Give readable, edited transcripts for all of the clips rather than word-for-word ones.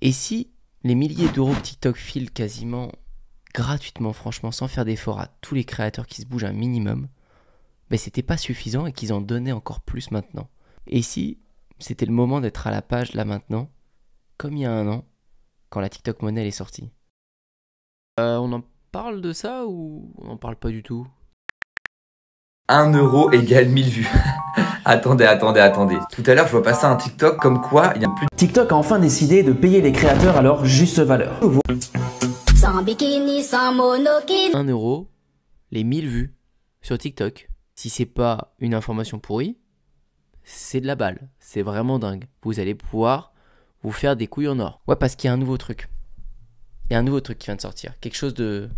Et si les milliers d'euros que TikTok file quasiment gratuitement, franchement, sans faire d'efforts à tous les créateurs qui se bougent un minimum, ben c'était pas suffisant et qu'ils en donnaient encore plus maintenant. Et si c'était le moment d'être à la page là maintenant, comme il y a un an, quand la TikTok Money elle est sortie. On en parle de ça ou on en parle pas du tout? 1 euro égale 1000 vues. Attendez. Tout à l'heure, je vois passer un TikTok comme quoi il y a plus de... TikTok a enfin décidé de payer les créateurs à leur juste valeur. Sans bikini, sans monokini. 1 euro, les 1000 vues sur TikTok. Si c'est pas une information pourrie, c'est de la balle. C'est vraiment dingue. Vous allez pouvoir vous faire des couilles en or. Ouais, parce qu'il y a un nouveau truc. Il y a un nouveau truc qui vient de sortir. Quelque chose de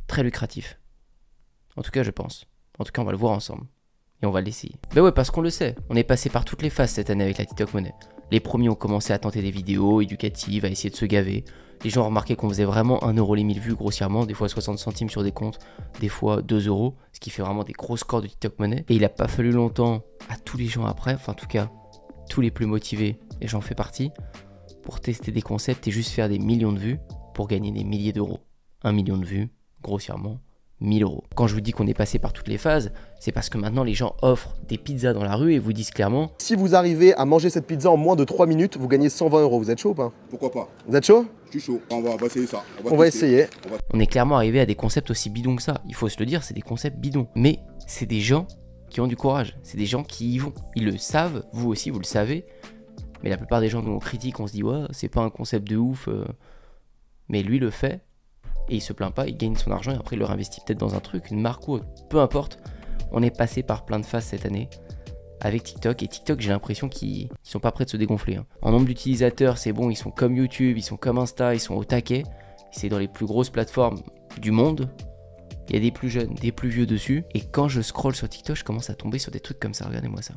très lucratif. En tout cas, je pense. En tout cas, on va le voir ensemble. Et on va l'essayer. Ben ouais, parce qu'on le sait. On est passé par toutes les phases cette année avec la TikTok Money. Les premiers ont commencé à tenter des vidéos éducatives, à essayer de se gaver. Les gens ont remarqué qu'on faisait vraiment 1 euro les 1000 vues grossièrement, des fois 60 centimes sur des comptes, des fois 2 euros, ce qui fait vraiment des gros scores de TikTok Money. Et il n'a pas fallu longtemps à tous les gens après, enfin en tout cas, tous les plus motivés, et j'en fais partie, pour tester des concepts et juste faire des millions de vues pour gagner des milliers d'euros. 1 million de vues, grossièrement, 1000 euros. Quand je vous dis qu'on est passé par toutes les phases, c'est parce que maintenant les gens offrent des pizzas dans la rue et vous disent clairement: si vous arrivez à manger cette pizza en moins de 3 minutes, vous gagnez 120 euros. Vous êtes chaud ou pas? Pourquoi pas? Vous êtes chaud? Je suis chaud. On va essayer ça. On va essayer. On est clairement arrivé à des concepts aussi bidons que ça. Il faut se le dire, c'est des concepts bidons. Mais c'est des gens qui ont du courage. C'est des gens qui y vont. Ils le savent, vous aussi vous le savez. Mais la plupart des gens nous on critique, on se dit ouais, c'est pas un concept de ouf. Mais lui le fait. Et il se plaint pas, il gagne son argent et après il le réinvestit peut-être dans un truc, une marque ou autre. Peu importe, on est passé par plein de phases cette année avec TikTok. Et TikTok, j'ai l'impression qu'ils sont pas prêts de se dégonfler. En nombre d'utilisateurs, c'est bon, ils sont comme YouTube, ils sont comme Insta, ils sont au taquet. C'est dans les plus grosses plateformes du monde. Il y a des plus jeunes, des plus vieux dessus. Et quand je scrolle sur TikTok, je commence à tomber sur des trucs comme ça. Regardez-moi ça.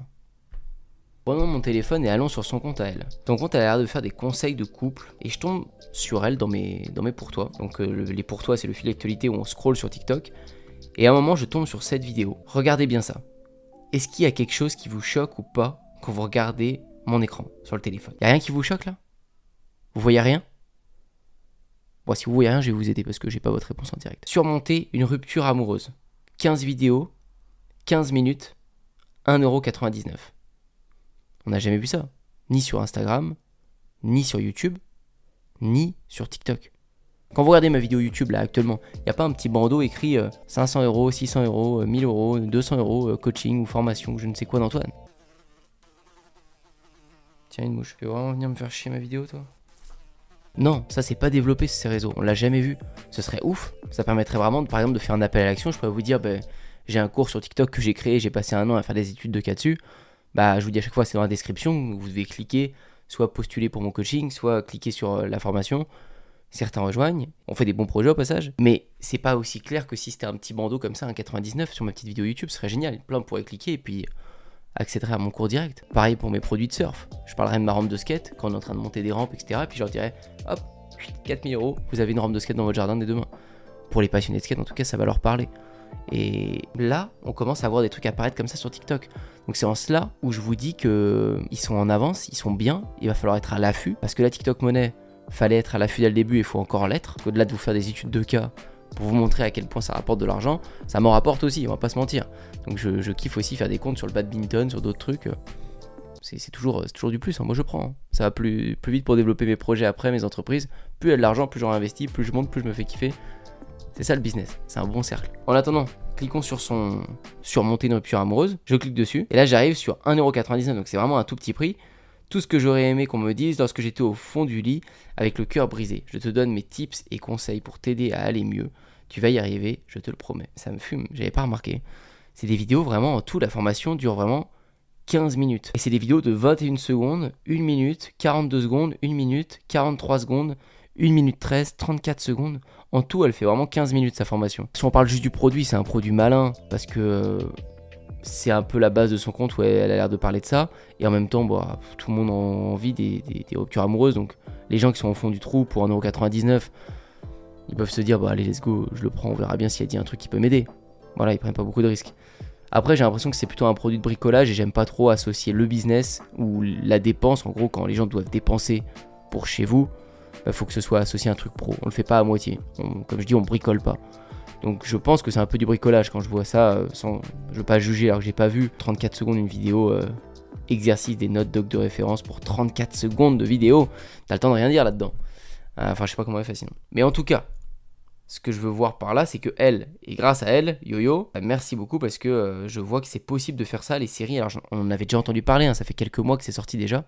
Prenons mon téléphone et allons sur son compte à elle. Son compte, elle a l'air de faire des conseils de couple. Et je tombe sur elle dans mes pour toi. Donc les pour toi, c'est le fil d'actualité où on scrolle sur TikTok. Et à un moment, je tombe sur cette vidéo. Regardez bien ça. Est-ce qu'il y a quelque chose qui vous choque ou pas quand vous regardez mon écran sur le téléphone? Il n'y a rien qui vous choque là? Vous voyez rien? Bon, si vous voyez rien, je vais vous aider parce que j'ai pas votre réponse en direct. Surmonter une rupture amoureuse. 15 vidéos, 15 minutes, 1,99 €. On n'a jamais vu ça. Ni sur Instagram, ni sur YouTube, ni sur TikTok. Quand vous regardez ma vidéo YouTube là actuellement, il n'y a pas un petit bandeau écrit 500 €, 600 €, 1000 €, 200 €, coaching ou formation ou je ne sais quoi d'Antoine. Tiens une mouche, tu veux vraiment venir me faire chier ma vidéo toi? Non, ça c'est pas développé sur ces réseaux, on l'a jamais vu. Ce serait ouf, ça permettrait vraiment par exemple de faire un appel à l'action. Je pourrais vous dire, j'ai un cours sur TikTok que j'ai créé, j'ai passé 1 an à faire des études de cas dessus. Je vous dis à chaque fois c'est dans la description, vous devez cliquer, soit postuler pour mon coaching, soit cliquer sur la formation. Certains rejoignent, on fait des bons projets au passage, mais c'est pas aussi clair que si c'était un petit bandeau comme ça, un 99 sur ma petite vidéo YouTube, ce serait génial. Plein pourraient cliquer et puis accéder à mon cours direct. Pareil pour mes produits de surf, je parlerai de ma rampe de skate quand on est en train de monter des rampes, etc. Et puis je leur dirais, hop, 4000 €, vous avez une rampe de skate dans votre jardin dès demain. Pour les passionnés de skate, en tout cas, ça va leur parler. Et là, on commence à voir des trucs apparaître comme ça sur TikTok. Donc c'est en cela où je vous dis qu'ils sont en avance, ils sont bien, il va falloir être à l'affût. Parce que la TikTok Money, fallait être à l'affût dès le début et il faut encore l'être. Au-delà de vous faire des études de cas pour vous montrer à quel point ça rapporte de l'argent, ça m'en rapporte aussi, on va pas se mentir. Donc je kiffe aussi faire des comptes sur le badminton, sur d'autres trucs. C'est toujours du plus, hein. Moi je prends. Hein. Ça va plus vite pour développer mes projets après, mes entreprises. Plus il y a de l'argent, plus j'en investis, plus je monte, plus je me fais kiffer. C'est ça le business, c'est un bon cercle. En attendant, cliquons sur surmonter une rupture amoureuse. Je clique dessus et là j'arrive sur 1,99 €, donc c'est vraiment un tout petit prix. Tout ce que j'aurais aimé qu'on me dise lorsque j'étais au fond du lit avec le cœur brisé. Je te donne mes tips et conseils pour t'aider à aller mieux. Tu vas y arriver, je te le promets. Ça me fume, j'avais pas remarqué. C'est des vidéos vraiment, en tout la formation dure vraiment 15 minutes. Et c'est des vidéos de 21 secondes, 1 minute, 42 secondes, 1 minute, 43 secondes, 1 minute 13, 34 secondes. En tout, elle fait vraiment 15 minutes sa formation. Si on parle juste du produit, c'est un produit malin parce que c'est un peu la base de son compte où elle a l'air de parler de ça. Et en même temps, tout le monde a envie des ruptures amoureuses. Donc les gens qui sont au fond du trou pour 1,99 €, ils peuvent se dire, allez, let's go, je le prends, on verra bien s'il y a dit un truc qui peut m'aider. Voilà, ils prennent pas beaucoup de risques. Après, j'ai l'impression que c'est plutôt un produit de bricolage et j'aime pas trop associer le business ou la dépense. En gros, quand les gens doivent dépenser pour chez vous, bah, faut que ce soit associé à un truc pro. On le fait pas à moitié. Comme je dis, on bricole pas. Donc je pense que c'est un peu du bricolage quand je vois ça, je veux pas juger alors que j'ai pas vu 34 secondes une vidéo exercice des notes doc de référence pour 34 secondes de vidéo. T'as le temps de rien dire là-dedans. Enfin je sais pas comment elle fait sinon. Mais en tout cas, ce que je veux voir par là, c'est que elle, et grâce à elle, Yo-Yo, bah, merci beaucoup parce que je vois que c'est possible de faire ça, les séries. Alors on en avait déjà entendu parler, hein, ça fait quelques mois que c'est sorti déjà.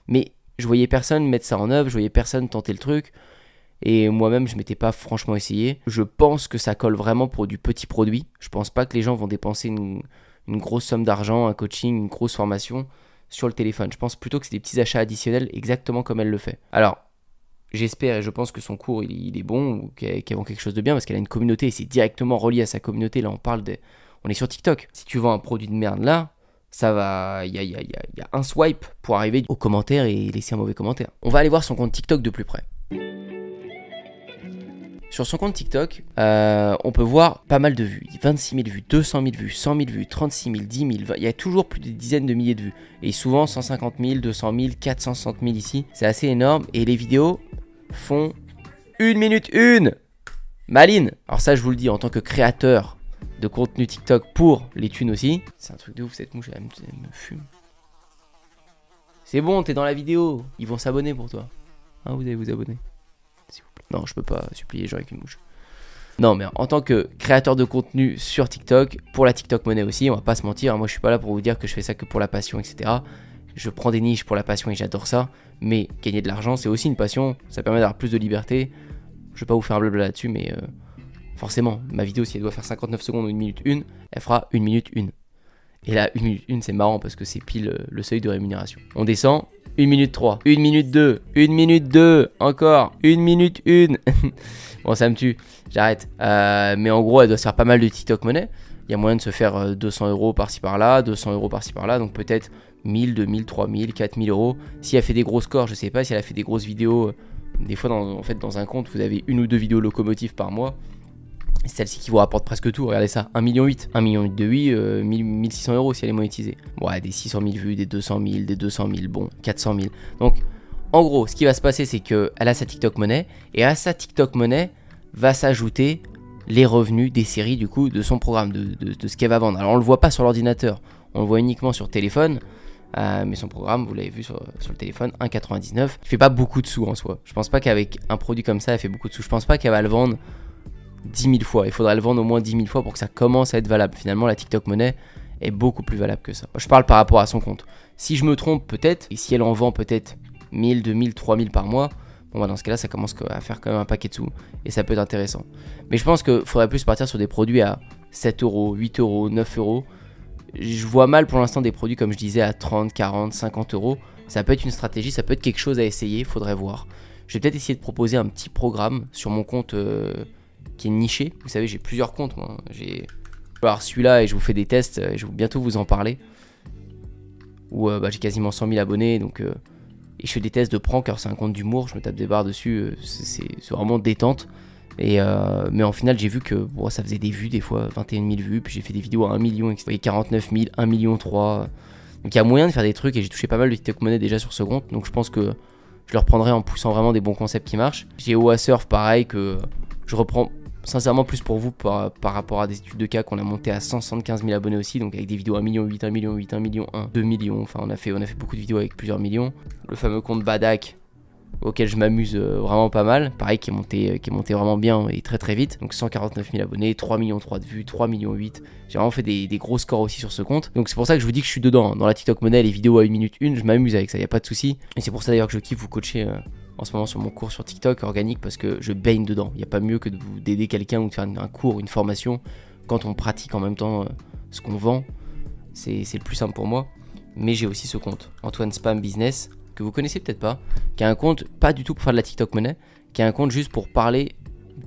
Mais je voyais personne mettre ça en œuvre, je voyais personne tenter le truc. Et moi-même, je m'étais pas franchement essayé. Je pense que ça colle vraiment pour du petit produit. Je pense pas que les gens vont dépenser une grosse somme d'argent, un coaching, une grosse formation sur le téléphone. Je pense plutôt que c'est des petits achats additionnels exactement comme elle le fait. Alors, j'espère et je pense que son cours il est bon ou qu'elle vend quelque chose de bien parce qu'elle a une communauté et c'est directement relié à sa communauté. Là, on est sur TikTok. Si tu vends un produit de merde là, ça va, il y a un swipe pour arriver aux commentaires et laisser un mauvais commentaire. On va aller voir son compte TikTok de plus près. Sur son compte TikTok, on peut voir pas mal de vues. 26 000 vues, 200 000 vues, 100 000 vues, 36 000, 10 000. Il y a toujours plus de dizaines de milliers de vues. Et souvent 150 000, 200 000, 460 000 ici. C'est assez énorme. Et les vidéos font 1 minute 1. Maline. Alors ça, je vous le dis, en tant que créateur de contenu TikTok pour les thunes aussi. C'est un truc de ouf, cette mouche, elle me fume. C'est bon, t'es dans la vidéo. Ils vont s'abonner pour toi. Hein, vous allez vous abonner. Non, je peux pas supplier les gens avec une mouche. Non, mais en tant que créateur de contenu sur TikTok, pour la TikTok monnaie aussi, on va pas se mentir. Moi, je suis pas là pour vous dire que je fais ça que pour la passion, etc. Je prends des niches pour la passion et j'adore ça. Mais gagner de l'argent, c'est aussi une passion. Ça permet d'avoir plus de liberté. Je vais pas vous faire blabla là-dessus, mais forcément, ma vidéo, si elle doit faire 59 secondes ou 1 minute 1, elle fera 1 minute 1. Et là, 1 minute 1, c'est marrant parce que c'est pile le seuil de rémunération. On descend. 1 minute 3, 1 minute 2, 1 minute 2, encore, 1 minute 1. Bon, ça me tue, j'arrête. Mais en gros, elle doit se faire pas mal de TikTok monnaie. Il y a moyen de se faire 200 € par-ci par-là, 200 € par-ci par-là. Donc peut-être 1000, 2000, 3000, 4000 €. Si elle fait des gros scores, je sais pas, si elle a fait des grosses vidéos. Des fois, dans un compte, vous avez 1 ou 2 vidéos locomotives par mois. C'est celle-ci qui vous rapporte presque tout, regardez ça, 1,8 million. 1,8 million de oui, 1600 € si elle est monétisée. Bon, ouais, des 600 000 vues, des 200 000, des 200 000, bon, 400 000. Donc, en gros, ce qui va se passer, c'est qu'elle a sa TikTok monnaie, et à sa TikTok monnaie va s'ajouter les revenus des séries, du coup, de son programme, de ce qu'elle va vendre. Alors, on le voit pas sur l'ordinateur, on le voit uniquement sur téléphone, mais son programme, vous l'avez vu sur le téléphone, 1,99. Il fait pas beaucoup de sous en soi. Je pense pas qu'avec un produit comme ça, elle fait beaucoup de sous. Je pense pas qu'elle va le vendre 10 000 fois, il faudrait le vendre au moins 10 000 fois pour que ça commence à être valable. Finalement, la TikTok monnaie est beaucoup plus valable que ça. Je parle par rapport à son compte. Si je me trompe, peut-être, et si elle en vend peut-être 1000, 2000, 3000 par mois, bon, bah dans ce cas-là, ça commence à faire quand même un paquet de sous et ça peut être intéressant. Mais je pense qu'il faudrait plus partir sur des produits à 7 €, 8 €, 9 €. Je vois mal pour l'instant des produits, comme je disais, à 30, 40, 50 €. Ça peut être une stratégie, ça peut être quelque chose à essayer, il faudrait voir. Je vais peut-être essayer de proposer un petit programme sur mon compte qui est niché. Vous savez, j'ai plusieurs comptes, moi. J'ai celui-là et je vous fais des tests et je vais bientôt vous en parler. Où j'ai quasiment 100 000 abonnés, donc et je fais des tests de prank. Alors c'est un compte d'humour, je me tape des barres dessus, c'est vraiment détente. Et mais en final, j'ai vu que bon, ça faisait des vues des fois, 21 000 vues, puis j'ai fait des vidéos à 1 million, 49 000, 1 million 3. Donc il y a moyen de faire des trucs et j'ai touché pas mal de TikTok monnaie déjà sur ce compte, donc je pense que je le reprendrai en poussant vraiment des bons concepts qui marchent. J'ai OASurf pareil que je reprends sincèrement plus pour vous par rapport à des études de cas qu'on a monté à 175 000 abonnés aussi, donc avec des vidéos 1,8 million, 1,8 million, 1 million 1, 2 millions, enfin on a fait beaucoup de vidéos avec plusieurs millions. Le fameux compte Badak auquel je m'amuse vraiment pas mal, pareil qui est monté vraiment bien et très très vite, donc 149 000 abonnés, 3 millions 3 de vues, 3 millions 8, j'ai vraiment fait des gros scores aussi sur ce compte, donc c'est pour ça que je vous dis que je suis dedans, dans la TikTok monnaie, les vidéos à 1 minute 1, je m'amuse avec ça, y a pas de souci, et c'est pour ça d'ailleurs que je kiffe vous coacher en ce moment sur mon cours sur TikTok organique parce que je baigne dedans. Il n'y a pas mieux que d'aider quelqu'un ou de faire un cours, une formation quand on pratique en même temps ce qu'on vend. C'est le plus simple pour moi. Mais j'ai aussi ce compte, Antoine Spam Business, que vous connaissez peut-être pas, qui a un compte pas du tout pour faire de la TikTok monnaie, qui a un compte juste pour parler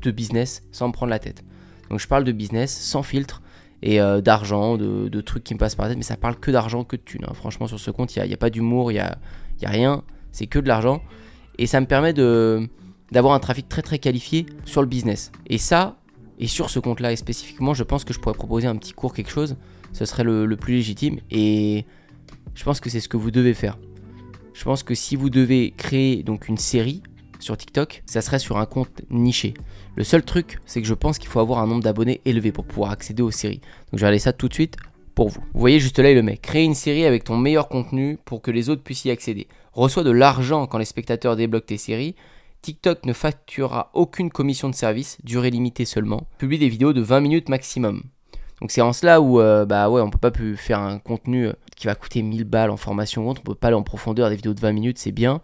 de business sans me prendre la tête. Donc je parle de business sans filtre et d'argent, de trucs qui me passent par la tête, mais ça parle que d'argent, que de thunes. Hein. Franchement, sur ce compte, il n'y a pas d'humour, il n'y a rien, c'est que de l'argent. Et ça me permet d'avoir un trafic très très qualifié sur le business. Et ça, et sur ce compte-là et spécifiquement, je pense que je pourrais proposer un petit cours, quelque chose. Ce serait le plus légitime. Et je pense que c'est ce que vous devez faire. Je pense que si vous devez créer donc une série sur TikTok, ça serait sur un compte niché. Le seul truc, c'est que je pense qu'il faut avoir un nombre d'abonnés élevé pour pouvoir accéder aux séries. Donc je vais aller ça tout de suite pour vous. Vous voyez juste là, il le met. Créer une série avec ton meilleur contenu pour que les autres puissent y accéder. Reçois de l'argent quand les spectateurs débloquent tes séries. TikTok ne facturera aucune commission de service, durée limitée seulement. Publie des vidéos de 20 minutes maximum. Donc c'est en cela où on peut pas plus faire un contenu qui va coûter 1000 balles en formation. On peut pas aller en profondeur. Des vidéos de 20 minutes, c'est bien.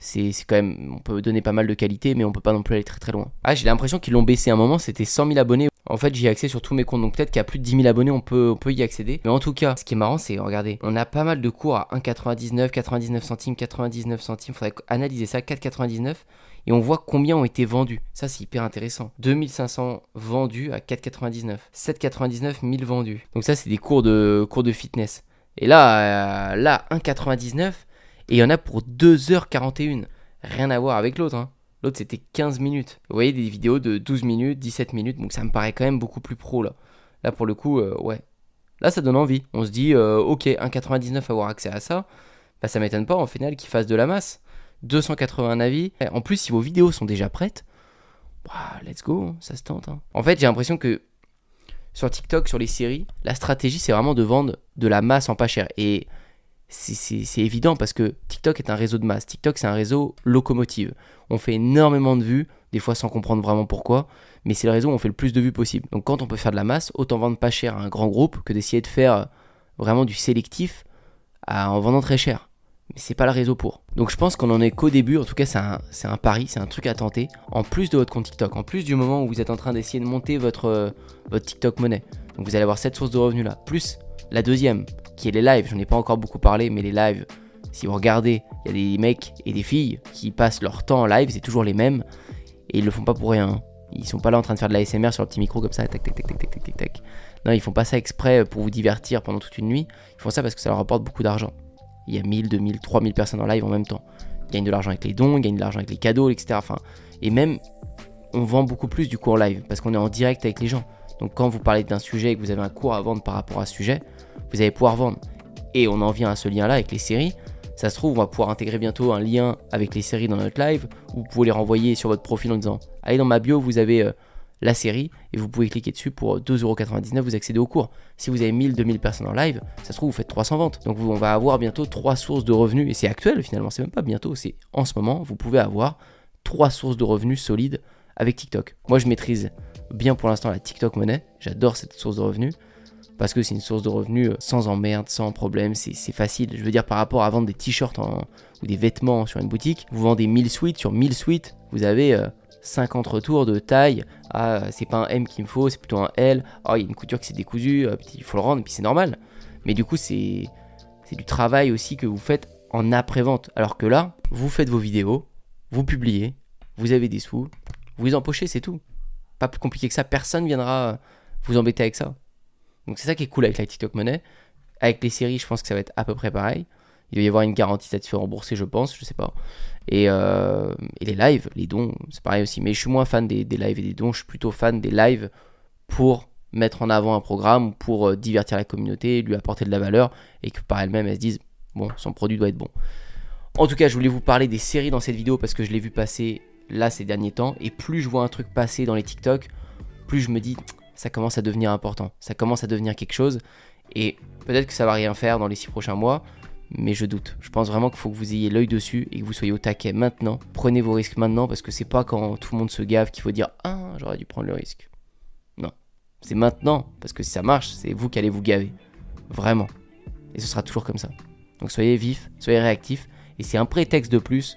C'est quand même, on peut donner pas mal de qualité, mais on peut pas non plus aller très très loin. Ah, j'ai l'impression qu'ils l'ont baissé à un moment, c'était 100 000 abonnés. En fait, j'y ai accès sur tous mes comptes, donc peut-être qu'à plus de 10 000 abonnés, on peut y accéder. Mais en tout cas, ce qui est marrant, c'est, regardez, on a pas mal de cours à 1,99, 99 centimes, 99 centimes. Faudrait analyser ça, 4,99. Et on voit combien ont été vendus. Ça, c'est hyper intéressant. 2500 vendus à 4,99. 7,99, 1000 vendus. Donc ça, c'est des cours de fitness. Et là 1,99. Et il y en a pour 2h41. Rien à voir avec l'autre. Hein. L'autre, c'était 15 minutes. Vous voyez, des vidéos de 12 minutes, 17 minutes. Donc ça me paraît quand même beaucoup plus pro là. Là, pour le coup, ouais. Là, ça donne envie. On se dit, ok, 1,99 avoir accès à ça. Bah, ça m'étonne pas en final qu'ils fassent de la masse. 280 avis. En plus, si vos vidéos sont déjà prêtes, let's go, ça se tente. Hein. En fait, j'ai l'impression que sur TikTok, sur les séries, la stratégie, c'est vraiment de vendre de la masse en pas cher. Et c'est évident parce que TikTok est un réseau de masse. TikTok, c'est un réseau locomotive. On fait énormément de vues, des fois sans comprendre vraiment pourquoi, mais c'est le réseau où on fait le plus de vues possible. Donc quand on peut faire de la masse, autant vendre pas cher à un grand groupe que d'essayer de faire vraiment du sélectif en vendant très cher. Mais c'est pas le réseau pour. Donc je pense qu'on en est qu'au début. En tout cas, c'est un pari, c'est un truc à tenter. En plus de votre compte TikTok, en plus du moment où vous êtes en train d'essayer de monter votre TikTok monnaie. Donc vous allez avoir cette source de revenus là. Plus la deuxième, qui est les lives. J'en ai pas encore beaucoup parlé, mais les lives, si vous regardez, il y a des mecs et des filles qui passent leur temps en live, c'est toujours les mêmes. Et ils le font pas pour rien. Ils sont pas là en train de faire de l'ASMR sur leur petit micro comme ça, tac tac tac tac tac tac tac. Non, ils font pas ça exprès pour vous divertir pendant toute une nuit. Ils font ça parce que ça leur rapporte beaucoup d'argent. Il y a 1000, 2000, 3000 personnes en live en même temps. Ils gagnent de l'argent avec les dons, ils gagnent de l'argent avec les cadeaux, etc. Enfin, et même, on vend beaucoup plus du coup en live parce qu'on est en direct avec les gens. Donc quand vous parlez d'un sujet et que vous avez un cours à vendre par rapport à ce sujet, vous allez pouvoir vendre. Et on en vient à ce lien-là avec les séries. Ça se trouve, on va pouvoir intégrer bientôt un lien avec les séries dans notre live. Vous pouvez les renvoyer sur votre profil en disant « Allez dans ma bio, vous avez la série et vous pouvez cliquer dessus pour 2,99€, vous accédez au cours. » Si vous avez 1000, 2000 personnes en live, ça se trouve, vous faites 300 ventes. Donc on va avoir bientôt 3 sources de revenus. Et c'est actuel finalement, c'est même pas bientôt, c'est en ce moment. Vous pouvez avoir 3 sources de revenus solides avec TikTok. Moi, je maîtrise bien pour l'instant la TikTok monnaie. J'adore cette source de revenus. Parce que c'est une source de revenus sans emmerde, sans problème, c'est facile. Je veux dire, par rapport à vendre des t-shirts ou des vêtements sur une boutique, vous vendez 1000 suites, sur 1000 suites, vous avez 50 retours de taille. Ah, c'est pas un M qu'il me faut, c'est plutôt un L. Ah, il y a une couture qui s'est décousue, il faut le rendre, et puis c'est normal. Mais du coup, c'est du travail aussi que vous faites en après-vente. Alors que là, vous faites vos vidéos, vous publiez, vous avez des sous, vous empochez, c'est tout. Pas plus compliqué que ça, personne viendra vous embêter avec ça. Donc c'est ça qui est cool avec la TikTok monnaie. Avec les séries, je pense que ça va être à peu près pareil. Il va y avoir une garantie, ça te fait rembourser, je pense, je sais pas. Et les lives, les dons, c'est pareil aussi. Mais je suis moins fan des lives et des dons. Je suis plutôt fan des lives pour mettre en avant un programme, pour divertir la communauté, lui apporter de la valeur et que par elle-même, elle se dise, bon, son produit doit être bon. En tout cas, je voulais vous parler des séries dans cette vidéo parce que je l'ai vu passer là ces derniers temps. Et plus je vois un truc passer dans les TikTok, plus je me dis... ça commence à devenir important, ça commence à devenir quelque chose et peut-être que ça va rien faire dans les 6 prochains mois, mais je doute. Je pense vraiment qu'il faut que vous ayez l'œil dessus et que vous soyez au taquet maintenant. Prenez vos risques maintenant parce que c'est pas quand tout le monde se gave qu'il faut dire « Ah, j'aurais dû prendre le risque ». Non, c'est maintenant parce que si ça marche, c'est vous qui allez vous gaver. Vraiment. Et ce sera toujours comme ça. Donc soyez vifs, soyez réactifs et c'est un prétexte de plus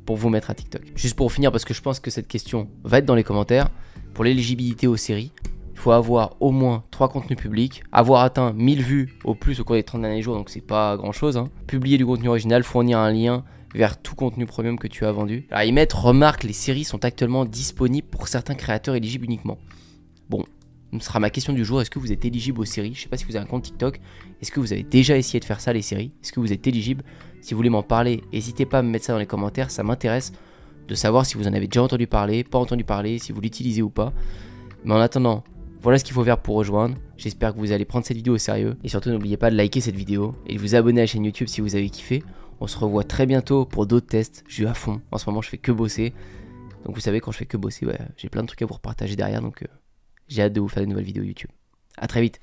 pour vous mettre à TikTok. Juste pour finir parce que je pense que cette question va être dans les commentaires. Pour l'éligibilité aux séries, il faut avoir au moins 3 contenus publics, avoir atteint 1000 vues au plus au cours des 30 derniers jours, donc c'est pas grand chose. Hein. Publier du contenu original, fournir un lien vers tout contenu premium que tu as vendu. Alors ils mettent, remarque, les séries sont actuellement disponibles pour certains créateurs éligibles uniquement. Bon, ce sera ma question du jour, est-ce que vous êtes éligible aux séries? Je sais pas si vous avez un compte TikTok, est-ce que vous avez déjà essayé de faire ça les séries? Est-ce que vous êtes éligible? Si vous voulez m'en parler, n'hésitez pas à me mettre ça dans les commentaires, ça m'intéresse de savoir si vous en avez déjà entendu parler, pas entendu parler, si vous l'utilisez ou pas. Mais en attendant, voilà ce qu'il faut faire pour rejoindre. J'espère que vous allez prendre cette vidéo au sérieux. Et surtout, n'oubliez pas de liker cette vidéo et de vous abonner à la chaîne YouTube si vous avez kiffé. On se revoit très bientôt pour d'autres tests. Je suis à fond. En ce moment, je fais que bosser. Donc vous savez, quand je fais que bosser, j'ai plein de trucs à vous repartager derrière. Donc j'ai hâte de vous faire de nouvelles vidéos YouTube. À très vite.